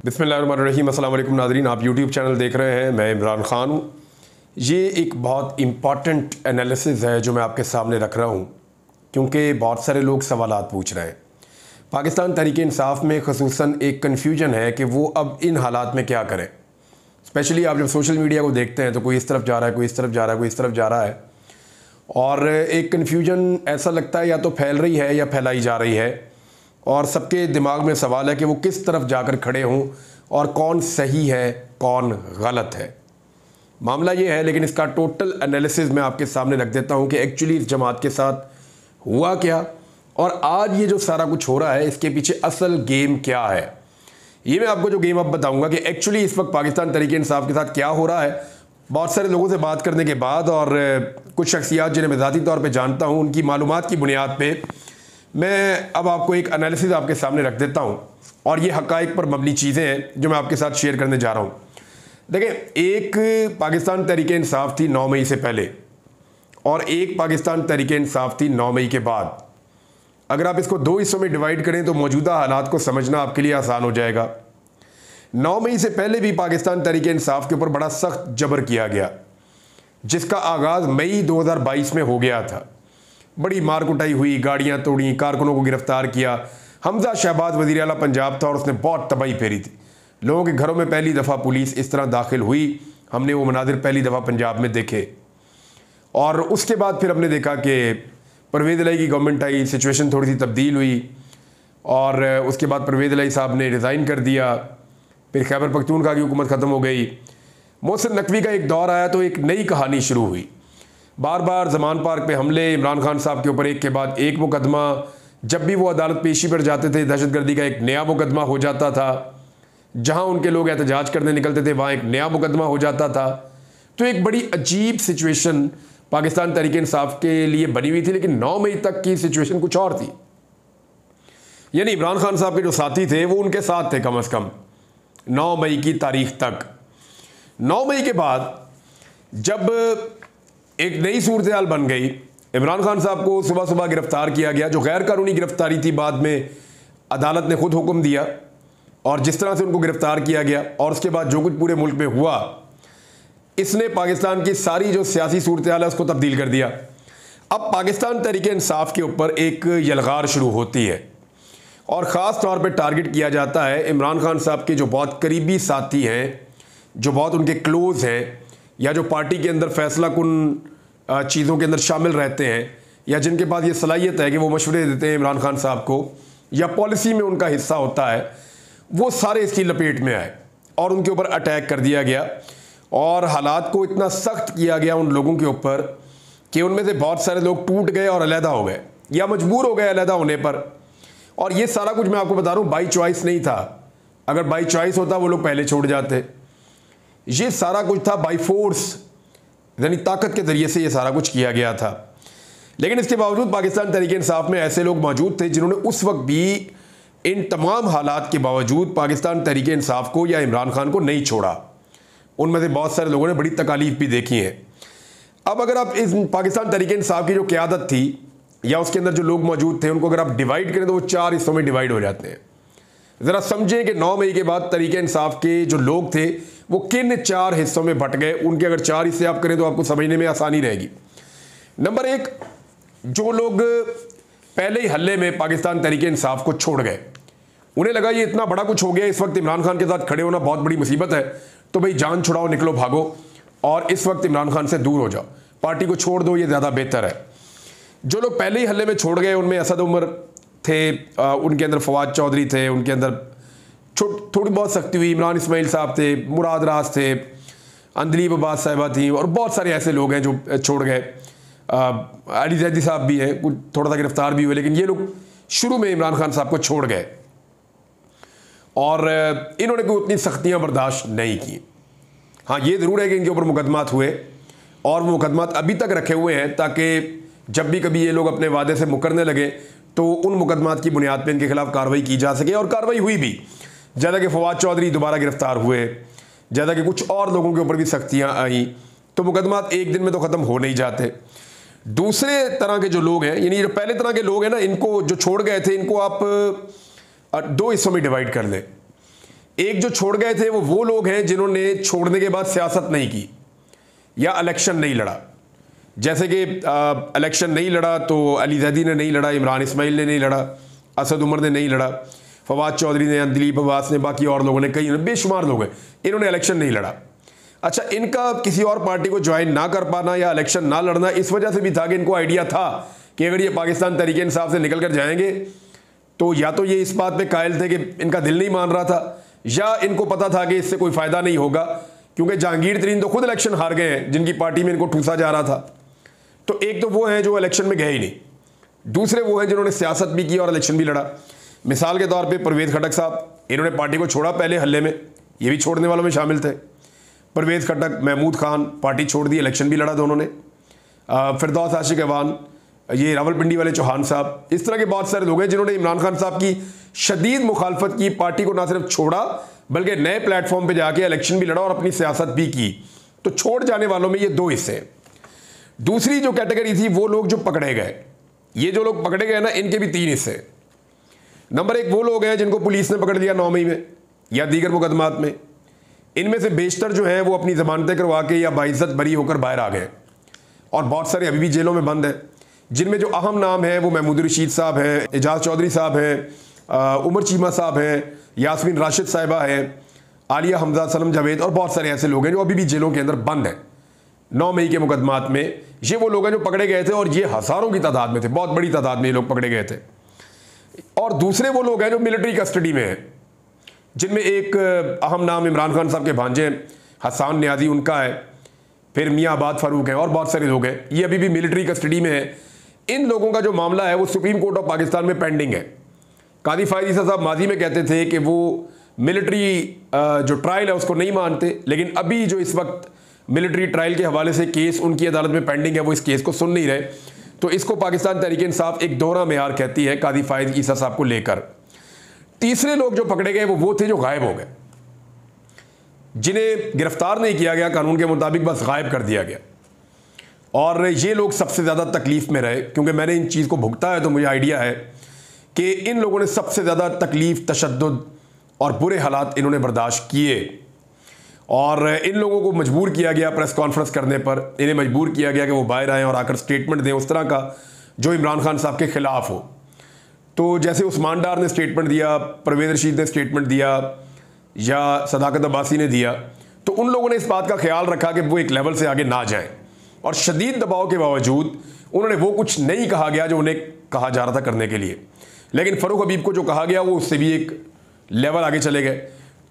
बिस्मिल्लाहिर्रहमानिर्रहीम। अस्सलाम वालेकुम नाज़रीन, आप यूट्यूब चैनल देख रहे हैं। मैं इमरान ख़ान हूँ। ये एक बहुत इम्पॉर्टेंट एनालिसिस है जो मैं आपके सामने रख रहा हूँ, क्योंकि बहुत सारे लोग सवालात पूछ रहे हैं। पाकिस्तान तहरीक-ए-इंसाफ़ में ख़ुसूसन एक कन्फ्यूजन है कि वो अब इन हालात में क्या करें। स्पेशली आप जब सोशल मीडिया को देखते हैं तो कोई इस तरफ जा रहा है, कोई इस तरफ जा रहा है, कोई इस तरफ जा रहा है, और एक कन्फ्यूजन ऐसा लगता है या तो फैल रही है या फैलाई जा रही है, और सबके दिमाग में सवाल है कि वो किस तरफ जाकर खड़े हों और कौन सही है कौन गलत है। मामला ये है, लेकिन इसका टोटल एनालिसिस मैं आपके सामने रख देता हूँ कि एक्चुअली इस जमात के साथ हुआ क्या, और आज ये जो सारा कुछ हो रहा है इसके पीछे असल गेम क्या है। ये मैं आपको जो गेम अब बताऊंगा कि एक्चुअली इस वक्त पाकिस्तान तहरीक-ए-इंसाफ़ के साथ क्या हो रहा है। बहुत सारे लोगों से बात करने के बाद और कुछ शख्सियात जिन्हें मैं ज़ाती तौर पे जानता हूँ, उनकी मालूमात की बुनियाद पे मैं अब आपको एक एनालिसिस आपके सामने रख देता हूँ, और ये हक़ाइक़ पर मबनी चीज़ें हैं जो मैं आपके साथ शेयर करने जा रहा हूँ। देखें, एक पाकिस्तान तहरीक-ए-इंसाफ़ थी 9 मई से पहले, और एक पाकिस्तान तहरीक-ए-इंसाफ़ थी 9 मई के बाद। अगर आप इसको दो हिस्सों में डिवाइड करें तो मौजूदा हालात को समझना आपके लिए आसान हो जाएगा। 9 मई से पहले भी पाकिस्तान तहरीक-ए-इंसाफ़ के ऊपर बड़ा सख्त जबर किया गया, जिसका आगाज़ मई 2022 में हो गया था। बड़ी मार कुटाई हुई, गाड़ियाँ तोड़ी, कारकुनों को गिरफ्तार किया। हमजा शहबाज वज़ीर आला पंजाब था और उसने बहुत तबाही फेरी थी। लोगों के घरों में पहली दफ़ा पुलिस इस तरह दाखिल हुई, हमने वो मनाजिर पहली दफ़ा पंजाब में देखे। और उसके बाद फिर हमने देखा कि परवेज़ इलाही की गवर्नमेंट आई, सिचुएशन थोड़ी सी तब्दील हुई, और उसके बाद परवेज़ इलाही साहब ने रिज़ाइन कर दिया। फिर खैबर पख्तूनख्वा की हुकूमत ख़त्म हो गई। मोहसिन नकवी का एक दौर आया तो एक नई कहानी शुरू हुई। बार बार ज़मान पार्क पे हमले, इमरान खान साहब के ऊपर एक के बाद एक मुकदमा, जब भी वो अदालत पेशी पर जाते थे दहशतगर्दी का एक नया मुकदमा हो जाता था। जहाँ उनके लोग एहतजाज करने निकलते थे वहाँ एक नया मुकदमा हो जाता था। तो एक बड़ी अजीब सिचुएशन पाकिस्तान तहरीक-ए-इंसाफ़ के लिए बनी हुई थी। लेकिन 9 मई तक की सिचुएशन कुछ और थी, यानी इमरान खान साहब के जो साथी थे वो उनके साथ थे कम अज़ कम 9 मई की तारीख तक। 9 मई के बाद जब एक नई सूरत हाल बन गई, इमरान खान साहब को सुबह सुबह गिरफ्तार किया गया, जो गैर कानूनी गिरफ्तारी थी। बाद में अदालत ने खुद हुक्म दिया, और जिस तरह से उनको गिरफ्तार किया गया और उसके बाद जो कुछ पूरे मुल्क में हुआ, इसने पाकिस्तान की सारी जो सियासी सूरत हाल है उसको तब्दील कर दिया। अब पाकिस्तान तहरीक-ए-इंसाफ़ के ऊपर एक यलगार शुरू होती है, और ख़ास तौर पर टारगेट किया जाता है इमरान खान साहब के जो बहुत करीबी साथी हैं, जो बहुत उनके क्लोज़ हैं, या जो पार्टी के अंदर फैसला कुन चीज़ों के अंदर शामिल रहते हैं, या जिनके पास ये सलाहियत है कि वो मशवरे देते हैं इमरान खान साहब को, या पॉलिसी में उनका हिस्सा होता है। वो सारे इसकी लपेट में आए और उनके ऊपर अटैक कर दिया गया, और हालात को इतना सख्त किया गया उन लोगों के ऊपर कि उनमें से बहुत सारे लोग टूट गए और अलहदा हो गए, या मजबूर हो गए अलहदा होने पर। और ये सारा कुछ मैं आपको बता रहा हूँ बाई चॉइस नहीं था। अगर बाई चॉइस होता वो लोग पहले छोड़ जाते। ये सारा कुछ था बाई फोर्स, यानी ताकत के ज़रिए से ये सारा कुछ किया गया था। लेकिन इसके बावजूद पाकिस्तान तहरीक-ए-इंसाफ़ में ऐसे लोग मौजूद थे जिन्होंने उस वक्त भी इन तमाम हालात के बावजूद पाकिस्तान तहरीक-ए-इंसाफ़ को या इमरान खान को नहीं छोड़ा। उनमें से बहुत सारे लोगों ने बड़ी तकालीफ भी देखी है। अब अगर आप इस पाकिस्तान तहरीक-ए-इंसाफ़ की जो क़यादत थी या उसके अंदर जो लोग मौजूद थे, उनको अगर आप डिवाइड करें तो वो 4 हिस्सों में डिवाइड हो जाते हैं। ज़रा समझें कि 9 मई के बाद तहरीक-ए-इंसाफ़ के जो लोग थे वो किन 4 हिस्सों में बट गए। उनके अगर 4 हिस्से आप करें तो आपको समझने में आसानी रहेगी। नंबर 1, जो लोग पहले ही हल्ले में पाकिस्तान तहरीक-ए-इंसाफ़ को छोड़ गए, उन्हें लगा ये इतना बड़ा कुछ हो गया, इस वक्त इमरान खान के साथ खड़े होना बहुत बड़ी मुसीबत है, तो भाई जान छुड़ाओ, निकलो, भागो, और इस वक्त इमरान खान से दूर हो जाओ, पार्टी को छोड़ दो, ये ज़्यादा बेहतर है। जो लोग पहले ही हल्ले में छोड़ गए उनमें असद उमर थे, उनके अंदर फवाद चौधरी थे, उनके अंदर थोड़ी बहुत सख्ती हुई, इमरान इस्माइल साहब थे, मुराद राज थे, अंदलीब अब्बास साहिबा थी, और बहुत सारे ऐसे लोग हैं जो छोड़ गए। अली जैदी साहब भी हैं, कुछ थोड़ा सा गिरफ्तार भी हुए, लेकिन ये लोग शुरू में इमरान खान साहब को छोड़ गए, और इन्होंने कोई उतनी सख्तियाँ बर्दाश्त नहीं की। हाँ, ये ज़रूर है कि इनके ऊपर मुकदमात हुए, और वो मुकदमात अभी तक रखे हुए हैं, ताकि जब भी कभी ये लोग अपने वादे से मुकरने लगे तो उन मुकदमात की बुनियाद पर इनके खिलाफ कार्रवाई की जा सके, और कार्रवाई हुई भी। ज़्यादा कि फवाद चौधरी दोबारा गिरफ्तार हुए, ज़्यादा कि कुछ और लोगों के ऊपर भी सख्तियाँ आई, तो मुकदमात एक दिन में तो ख़त्म हो नहीं जाते। दूसरे तरह के जो लोग हैं, यानी जो पहले तरह के लोग हैं ना, इनको जो छोड़ गए थे, इनको आप 2 हिस्सों में डिवाइड कर लें। एक जो छोड़ गए थे वो लोग हैं जिन्होंने छोड़ने के बाद सियासत नहीं की या इलेक्शन नहीं लड़ा। जैसे कि इलेक्शन नहीं लड़ा तो अली जैदी ने नहीं लड़ा, इमरान इस्माइल ने नहीं लड़ा, असद उमर ने नहीं लड़ा, फवाद चौधरी ने, दिलीप अब्बास ने, बाकी और लोगों ने, कई बेशुमार लोग हैं, इन्होंने इलेक्शन नहीं लड़ा। अच्छा, इनका किसी और पार्टी को ज्वाइन ना कर पाना या इलेक्शन ना लड़ना इस वजह से भी था कि इनको आइडिया था कि अगर ये पाकिस्तान तहरीक इंसाफ से निकल कर जाएंगे तो या तो ये इस बात पे कायल थे कि इनका दिल नहीं मान रहा था, या इनको पता था कि इससे कोई फ़ायदा नहीं होगा, क्योंकि जहांगीर तरीन तो खुद इलेक्शन हार गए हैं जिनकी पार्टी में इनको ठूसा जा रहा था। तो एक तो वो हैं जो इलेक्शन में गए ही नहीं, दूसरे वो हैं जिन्होंने सियासत भी की और इलेक्शन भी लड़ा। मिसाल के तौर पर परवेज़ खटक साहब, इन्होंने पार्टी को छोड़ा पहले हल्ले में, ये भी छोड़ने वालों में शामिल थे। परवेज़ खटक, महमूद खान पार्टी छोड़ दी, इलेक्शन भी लड़ा दोनों ने। फिरदौस आशिक अवान, ये रावलपिंडी वाले चौहान साहब, इस तरह के बहुत सारे लोग हैं जिन्होंने इमरान खान साहब की शदीद मुखालफत की, पार्टी को ना सिर्फ छोड़ा बल्कि नए प्लेटफॉर्म पे जाके इलेक्शन भी लड़ा और अपनी सियासत भी की। तो छोड़ जाने वालों में ये दो हिस्से हैं। दूसरी जो कैटेगरी थी वो लोग जो पकड़े गए, ये जो लोग पकड़े गए ना, इनके भी तीन हिस्से। नंबर एक वो लोग हैं जिनको पुलिस ने पकड़ लिया 9 मई में या दीगर मुकदमात में। इनमें से बेशतर जो हैं वो अपनी जमानतें करवा के या बाइज्जत बरी होकर बाहर आ गए, और बहुत सारे अभी भी जेलों में बंद हैं, जिनमें जो अहम नाम है वो महमूद रशीद साहब हैं, एजाज चौधरी साहब हैं, उमर चीमा साहब हैं, यास्मीन राशिद साहिबा हैं, आलिया हमजा, सलम जावेद और बहुत सारे ऐसे लोग हैं जो अभी भी जेलों के अंदर बंद हैं 9 मई के मुकदमात में। ये वो लोग हैं जो पकड़े गए थे, और ये हज़ारों की तादाद में थे, बहुत बड़ी तादाद में ये लोग पकड़े गए थे। और दूसरे वो लोग हैं जो मिलिट्री कस्टडी में हैं, जिनमें एक अहम नाम इमरान खान साहब के भांजे हसन न्याजी उनका है, फिर मियाँ आबाद फारूक हैं और बहुत सारे लोग हैं, ये अभी भी मिलिट्री कस्टडी में है। इन लोगों का जो मामला है वो सुप्रीम कोर्ट ऑफ पाकिस्तान में पेंडिंग है। कादी फायद ईसा साहब माजी में कहते थे कि वो मिलिट्री जो ट्रायल है उसको नहीं मानते, लेकिन अभी जो इस वक्त मिलिट्री ट्रायल के हवाले से केस उनकी अदालत में पेंडिंग है, वो इस केस को सुन नहीं रहे। तो इसको पाकिस्तान तहरीक इंसाफ एक दोहरा मेयार कहती है कादी फायद ईसा साहब को लेकर। तीसरे लोग जो पकड़े गए वो थे जो गायब हो गए, जिन्हें गिरफ्तार नहीं किया गया कानून के मुताबिक, बस गायब कर दिया गया। और ये लोग सबसे ज़्यादा तकलीफ में रहे, क्योंकि मैंने इन चीज़ को भुगता है तो मुझे आइडिया है कि इन लोगों ने सबसे ज़्यादा तकलीफ, तशद्दुद और बुरे हालात इन्होंने बर्दाश्त किए। और इन लोगों को मजबूर किया गया प्रेस कॉन्फ्रेंस करने पर, इन्हें मजबूर किया गया कि वो बाहर आएँ और आकर स्टेटमेंट दें उस तरह का जो इमरान खान साहब के ख़िलाफ़ हो। तो जैसे उस्मान डार ने स्टेटमेंट दिया, परवेज़ रशीद ने स्टेटमेंट दिया, या सदाकत अब्बासी ने दिया, तो उन लोगों ने इस बात का ख्याल रखा कि वो एक लेवल से आगे ना जाएं, और शदीद दबाव के बावजूद उन्होंने वो कुछ नहीं कहा गया जो उन्हें कहा जा रहा था करने के लिए। लेकिन फ़रूक हबीब को जो कहा गया वो उससे भी एक लेवल आगे चले गए।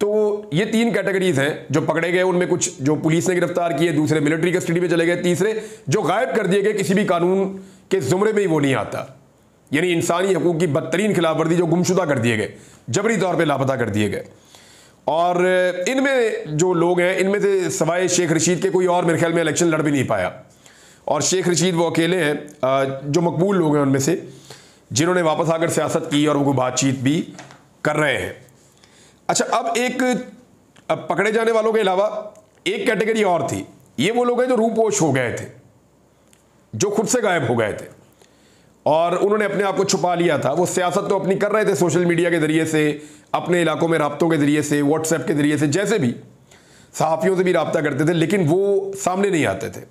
तो ये 3 कैटेगरीज हैं जो पकड़े गए, उनमें कुछ जो पुलिस ने गिरफ्तार किए, दूसरे मिलिट्री कस्टडी में चले गए, तीसरे जो गायब कर दिए गए, किसी भी कानून के ज़ुमरे में ही वो नहीं आता, यानी इंसानी हकूक़ की बदतरीन खिलाफवर्जी, जो गुमशुदा कर दिए गए, जबरी तौर पर लापता कर दिए गए। और इनमें जो लोग हैं, इनमें से सवाए शेख रशीद के कोई और मेरे ख्याल में इलेक्शन लड़ भी नहीं पाया, और शेख रशीद वो अकेले हैं जो मकबूल लोग हैं उनमें से, जिन्होंने वापस आकर सियासत की और वो बातचीत भी कर रहे हैं। अच्छा, अब पकड़े जाने वालों के अलावा एक कैटेगरी और थी, ये वो लोग हैं जो रूपोश हो गए थे, जो खुद से गायब हो गए थे और उन्होंने अपने आप को छुपा लिया था। वो सियासत तो अपनी कर रहे थे सोशल मीडिया के ज़रिए से, अपने इलाकों में राब्तों के ज़रिए से, व्हाट्सएप के ज़रिए से, जैसे भी सहाफ़ियों से भी रब्ता करते थे, लेकिन वो सामने नहीं आते थे।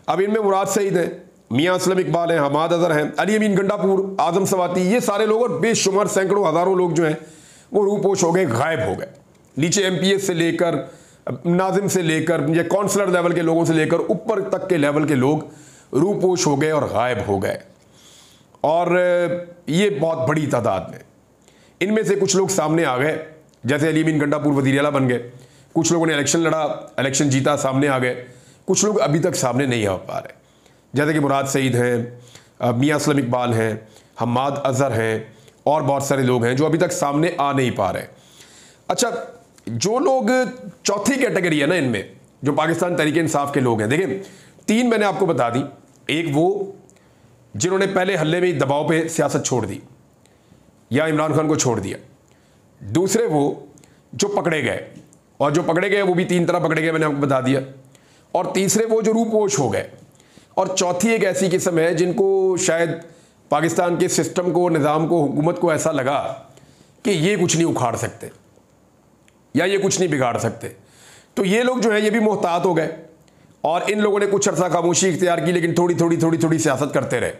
अब इनमें मुराद सईद हैं, मियाँ असलम इकबाल हैं, हमाद अज़हर हैं, अली अमीन गंडापुर, आज़म सवाती, ये सारे लोग और बेशुमार सैकड़ों हज़ारों लोग जो हैं वो रूपोश हो गए, गायब हो गए। नीचे MPS से लेकर, नाजिम से लेकर, या काउंसलर लेवल के लोगों से लेकर ऊपर तक के लेवल के लोग रूपोश हो गए और गायब हो गए। और ये बहुत बड़ी तादाद में, इनमें से कुछ लोग सामने आ गए, जैसे अली अमीन गंडापुर वज़ीर आला बन गए, कुछ लोगों ने इलेक्शन लड़ा, इलेक्शन जीता, सामने आ गए, कुछ लोग अभी तक सामने नहीं आ पा रहे, जैसे कि मुराद सईद हैं, मियाँ असलम इकबाल हैं, हमाद अज़हर हैं, और बहुत सारे लोग हैं जो अभी तक सामने आ नहीं पा रहे। अच्छा, जो लोग चौथी कैटेगरी है ना इनमें, जो पाकिस्तान तहरीक इंसाफ के लोग हैं, देखें 3 मैंने आपको बता दी। एक वो जिन्होंने पहले हल्ले में दबाव पे सियासत छोड़ दी या इमरान खान को छोड़ दिया, दूसरे वो जो पकड़े गए, और जो पकड़े गए वो भी 3 तरह पकड़े गए, मैंने आपको बता दिया, और तीसरे वो जो रूपोश हो गए, और चौथी एक ऐसी किस्म है जिनको शायद पाकिस्तान के सिस्टम को, निज़ाम को, हुकूमत को ऐसा लगा कि ये कुछ नहीं उखाड़ सकते, या ये कुछ नहीं बिगाड़ सकते। तो ये लोग जो है ये भी मोहतात हो गए और इन लोगों ने कुछ अर्सा खामोशी इख्तियार की, लेकिन थोड़ी थोड़ी सियासत करते रहे।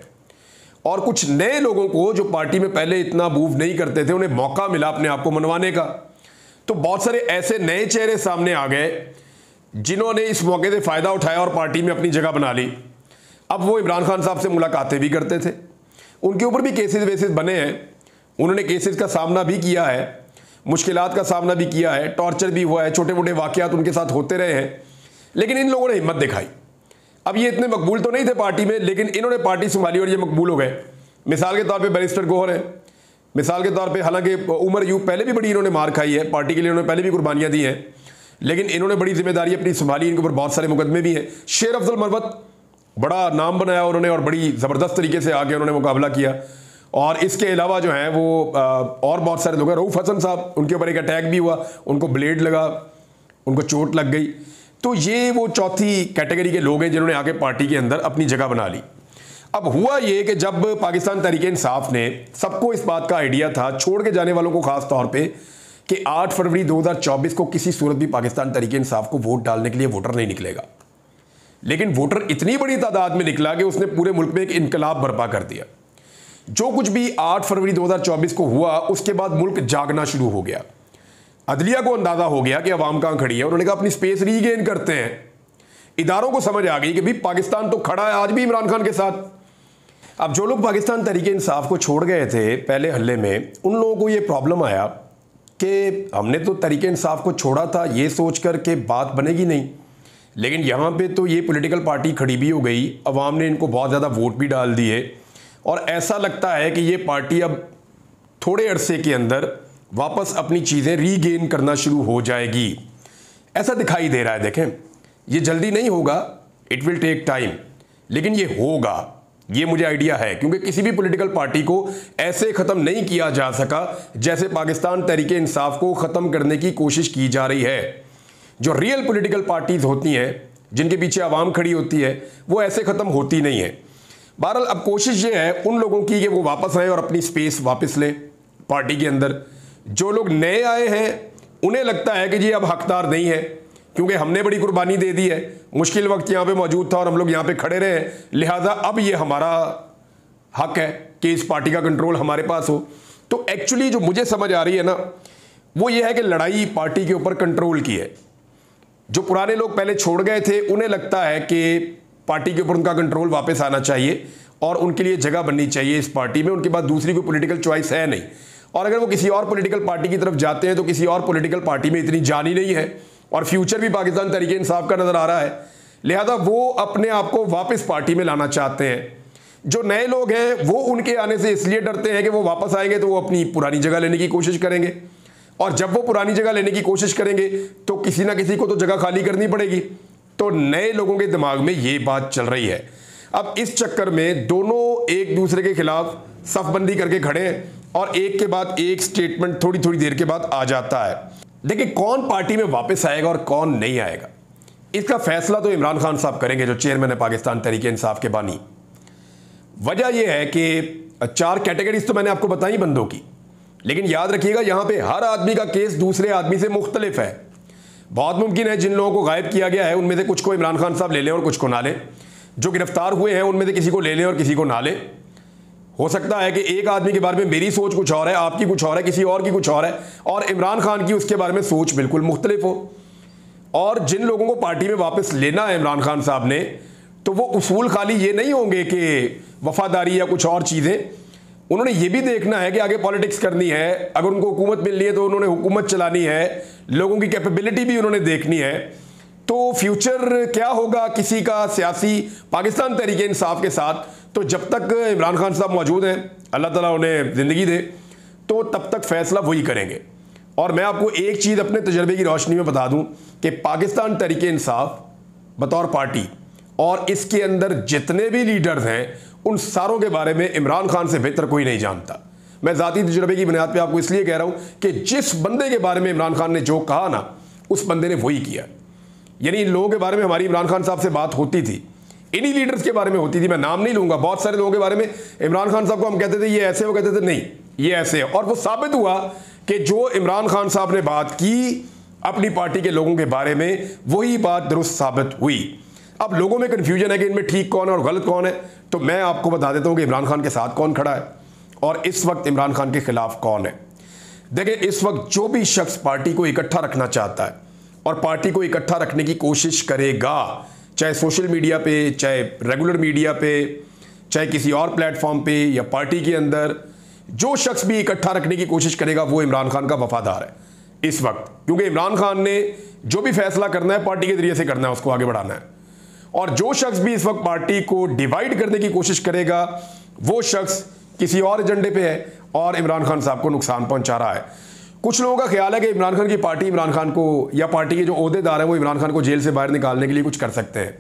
और कुछ नए लोगों को जो पार्टी में पहले इतना मूव नहीं करते थे, उन्हें मौका मिला अपने आप को मनवाने का। तो बहुत सारे ऐसे नए चेहरे सामने आ गए जिन्होंने इस मौके से फ़ायदा उठाया और पार्टी में अपनी जगह बना ली। अब वो इमरान खान साहब से मुलाकातें भी करते थे, उनके ऊपर भी केसेस वेसेस बने हैं, उन्होंने केसेस का सामना भी किया है, मुश्किलात का सामना भी किया है, टॉर्चर भी हुआ है, छोटे मोटे वाक़यात उनके साथ होते रहे हैं, लेकिन इन लोगों ने हिम्मत दिखाई। अब ये इतने मकबूल तो नहीं थे पार्टी में, लेकिन इन्होंने पार्टी संभाली और ये मकबूल हो गए। मिसाल के तौर पे बैरिस्टर गौहर है, मिसाल के तौर पे, हालांकि उमर यूब पहले भी बड़ी इन्होंने मार खाई है, पार्टी के लिए इन्होंने पहले भी कुर्बानियाँ दी हैं, लेकिन इन्होंने बड़ी जिम्मेदारी अपनी संभाली, इनके ऊपर बहुत सारे मुकदमे भी हैं। शेर अफजल मरवत, बड़ा नाम बनाया उन्होंने और बड़ी ज़बरदस्त तरीके से आके उन्होंने मुकाबला किया। और इसके अलावा जो है वो और बहुत सारे लोग हैं। रऊफ हसन साहब, उनके ऊपर एक अटैक भी हुआ, उनको ब्लेड लगा, उनको चोट लग गई। तो ये वो चौथी कैटेगरी के लोग हैं जिन्होंने आके पार्टी के अंदर अपनी जगह बना ली। अब हुआ ये कि जब पाकिस्तान तहरीक-ए-इंसाफ ने, सबको इस बात का आइडिया था, छोड़ के जाने वालों को खास तौर पे, कि 8 फरवरी 2024 को किसी सूरत भी पाकिस्तान तहरीक-ए-इंसाफ को वोट डालने के लिए वोटर नहीं निकलेगा। लेकिन वोटर इतनी बड़ी तादाद में निकला कि उसने पूरे मुल्क में एक इनकलाब बर्पा कर दिया। जो कुछ भी 8 फरवरी 2024 को हुआ, उसके बाद मुल्क जागना शुरू हो गया। अदलिया को अंदाजा हो गया कि अवाम कहां खड़ी है, उन्होंने कहा अपनी स्पेस रीगेन करते हैं। इदारों को समझ आ गई कि भाई पाकिस्तान तो खड़ा है आज भी इमरान खान के साथ। अब जो लोग पाकिस्तान तहरीक-ए-इंसाफ को छोड़ गए थे पहले हल्ले में, उन लोगों को ये प्रॉब्लम आया कि हमने तो तहरीक-ए-इंसाफ को छोड़ा था ये सोच कर के बात बनेगी नहीं, लेकिन यहाँ पे तो ये पॉलिटिकल पार्टी खड़ी भी हो गई, अवाम ने इनको बहुत ज़्यादा वोट भी डाल दिए और ऐसा लगता है कि ये पार्टी अब थोड़े अरसे के अंदर वापस अपनी चीज़ें रीगेन करना शुरू हो जाएगी, ऐसा दिखाई दे रहा है। देखें, ये जल्दी नहीं होगा, इट विल टेक टाइम, लेकिन ये होगा, ये मुझे आइडिया है। क्योंकि किसी भी पॉलिटिकल पार्टी को ऐसे ख़त्म नहीं किया जा सका जैसे पाकिस्तान तहरीक-ए-इंसाफ को ख़त्म करने की कोशिश की जा रही है। जो रियल पॉलिटिकल पार्टीज़ होती हैं, जिनके पीछे आवाम खड़ी होती है, वो ऐसे ख़त्म होती नहीं है। बहरहाल अब कोशिश ये है उन लोगों की कि वो वापस आए और अपनी स्पेस वापस लें पार्टी के अंदर। जो लोग नए आए हैं उन्हें लगता है कि जी अब हकदार नहीं है, क्योंकि हमने बड़ी कुर्बानी दे दी है, मुश्किल वक्त यहाँ पे मौजूद था और हम लोग यहाँ पे खड़े रहे हैं, लिहाजा अब ये हमारा हक है कि इस पार्टी का कंट्रोल हमारे पास हो। तो एक्चुअली जो मुझे समझ आ रही है ना, वो ये है कि लड़ाई पार्टी के ऊपर कंट्रोल की है। जो पुराने लोग पहले छोड़ गए थे, उन्हें लगता है कि पार्टी के ऊपर उनका कंट्रोल वापस आना चाहिए और उनके लिए जगह बननी चाहिए इस पार्टी में, उनके पास दूसरी कोई पॉलिटिकल चॉइस है नहीं। और अगर वो किसी और पॉलिटिकल पार्टी की तरफ जाते हैं तो किसी और पॉलिटिकल पार्टी में इतनी जान ही नहीं है और फ्यूचर भी पाकिस्तान तहरीक-ए-इंसाफ का नज़र आ रहा है, लिहाजा वो अपने आप को वापस पार्टी में लाना चाहते हैं। जो नए लोग हैं वो उनके आने से इसलिए डरते हैं कि वो वापस आएंगे तो वो अपनी पुरानी जगह लेने की कोशिश करेंगे, और जब वो पुरानी जगह लेने की कोशिश करेंगे तो किसी ना किसी को तो जगह खाली करनी पड़ेगी। तो नए लोगों के दिमाग में ये बात चल रही है। अब इस चक्कर में दोनों एक दूसरे के खिलाफ सफबंदी करके खड़े हैं और एक के बाद एक स्टेटमेंट थोड़ी थोड़ी देर के बाद आ जाता है। देखिए, कौन पार्टी में वापस आएगा और कौन नहीं आएगा, इसका फैसला तो इमरान खान साहब करेंगे, जो चेयरमैन है पाकिस्तान तहरीक-ए-इंसाफ के बानी। वजह यह है कि 4 कैटेगरीज तो मैंने आपको बताई बंदों की, लेकिन याद रखिएगा यहां पे हर आदमी का केस दूसरे आदमी से मुख्तलिफ है। बहुत मुमकिन है जिन लोगों को गायब किया गया है उनमें से कुछ को इमरान खान साहब ले लें और कुछ को ना लें, जो गिरफ्तार हुए हैं उनमें से किसी को ले लें और किसी को ना लें। हो सकता है कि एक आदमी के बारे में मेरी सोच कुछ और है, आपकी कुछ और है, किसी और की कुछ और है, और इमरान खान की उसके बारे में सोच बिल्कुल मुख्तलिफ हो। और जिन लोगों को पार्टी में वापस लेना है इमरान खान साहब ने, तो वो उसूल खाली ये नहीं होंगे कि वफादारी या कुछ और चीज़ें, उन्होंने ये भी देखना है कि आगे पॉलिटिक्स करनी है, अगर उनको हुकूमत मिलनी है तो उन्होंने हुकूमत चलानी है, लोगों की कैपेबिलिटी भी उन्होंने देखनी है। तो फ्यूचर क्या होगा किसी का सियासी पाकिस्तान तहरीक-ए-इंसाफ के साथ, तो जब तक इमरान खान साहब मौजूद हैं, अल्लाह ताला उन्हें ज़िंदगी दे, तो तब तक फैसला वही करेंगे। और मैं आपको एक चीज़ अपने तजर्बे की रोशनी में बता दूं कि पाकिस्तान तहरीक-ए-इंसाफ बतौर पार्टी और इसके अंदर जितने भी लीडर्स हैं, उन सारों के बारे में इमरान खान से बेहतर कोई नहीं जानता। मैं ज़ाती तजुर्बे की बुनियाद पे आपको इसलिए कह रहा हूं कि जिस बंदे के बारे में इमरान खान ने जो कहा ना, उस बंदे ने वही किया। यानी इन लोगों के बारे में हमारी इमरान खान साहब से बात होती थी, इन्हीं लीडर्स के बारे में होती थी, मैं नाम नहीं लूंगा, बहुत सारे लोगों के बारे में इमरान खान साहब को हम कहते थे ये ऐसे, वो कहते थे नहीं ये ऐसे है, और वो साबित हुआ कि जो इमरान खान साहब ने बात की अपनी पार्टी के लोगों के बारे में वही बात दुरुस्त साबित हुई। अब लोगों में कन्फ्यूजन है कि इनमें ठीक कौन है और गलत कौन है, तो मैं आपको बता देता हूं कि इमरान खान के साथ कौन खड़ा है और इस वक्त इमरान खान के खिलाफ कौन है। देखिए, इस वक्त जो भी शख्स पार्टी को इकट्ठा रखना चाहता है और पार्टी को इकट्ठा रखने की कोशिश करेगा, चाहे सोशल मीडिया पे, चाहे रेगुलर मीडिया पे, चाहे किसी और प्लेटफॉर्म पे या पार्टी के अंदर, जो शख्स भी इकट्ठा रखने की कोशिश करेगा वो इमरान खान का वफादार है इस वक्त। क्योंकि इमरान खान ने जो भी फैसला करना है पार्टी के जरिए से करना है, उसको आगे बढ़ाना है। और जो शख्स भी इस वक्त पार्टी को डिवाइड करने की कोशिश करेगा वो शख्स किसी और एजेंडे पे है और इमरान खान साहब को नुकसान पहुंचा रहा है। कुछ लोगों का ख्याल है कि इमरान खान की पार्टी इमरान खान को, या पार्टी के जो ओहदेदार हैं वो इमरान खान को जेल से बाहर निकालने के लिए कुछ कर सकते हैं।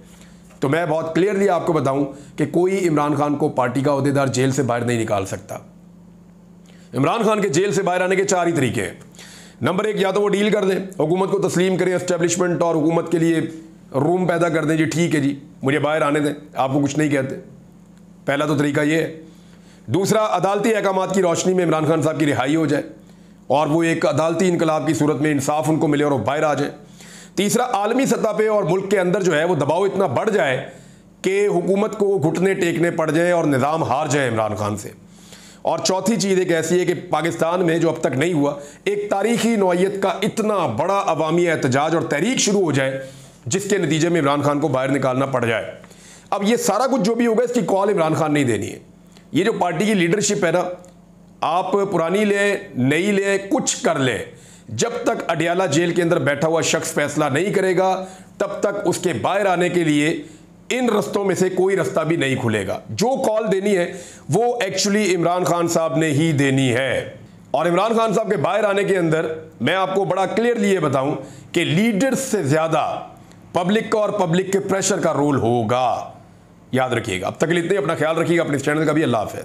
तो मैं बहुत क्लियरली आपको बताऊं कि कोई इमरान खान को पार्टी का ओहदेदार जेल से बाहर नहीं निकाल सकता। इमरान खान के जेल से बाहर आने के 4 ही तरीके हैं। नंबर 1, या तो वो डील कर दें, हुकूमत को तस्लीम करें, एस्टेब्लिशमेंट और हुकूमत के लिए रूम पैदा कर दें, जी ठीक है जी मुझे बाहर आने दें, आपको कुछ नहीं कहते। पहला तो तरीका ये है। दूसरा, अदालती अहकामात की रोशनी में इमरान खान साहब की रिहाई हो जाए और वो एक अदालती इनकलाब की सूरत में इंसाफ उनको मिले और वो बाहर आ जाए। तीसरा, आलमी सतह पे और मुल्क के अंदर जो है वो दबाव इतना बढ़ जाए कि हुकूमत को घुटने टेकने पड़ जाए और निज़ाम हार जाए इमरान खान से। और चौथी चीज़ एक ऐसी है कि पाकिस्तान में जो अब तक नहीं हुआ, एक तारीखी नौइयत का इतना बड़ा अवामी एहतजाज और तहरीक शुरू हो जाए जिसके नतीजे में इमरान खान को बाहर निकालना पड़ जाए। अब ये सारा कुछ जो भी होगा इसकी कॉल इमरान खान नहीं देनी है। ये जो पार्टी की लीडरशिप है ना, आप पुरानी ले नई ले कुछ कर ले, जब तक अडियाला जेल के अंदर बैठा हुआ शख्स फैसला नहीं करेगा तब तक उसके बाहर आने के लिए इन रस्तों में से कोई रास्ता भी नहीं खुलेगा। जो कॉल देनी है वो एक्चुअली इमरान खान साहब ने ही देनी है। और इमरान खान साहब के बाहर आने के अंदर मैं आपको बड़ा क्लियरली ये बताऊं कि लीडर्स से ज्यादा पब्लिक का और पब्लिक के प्रेशर का रोल होगा। याद रखिएगा। अब तक के लिए इतने, अपना ख्याल रखिएगा, अपने चैनल का भी। अल्लाह हाफ़िज़।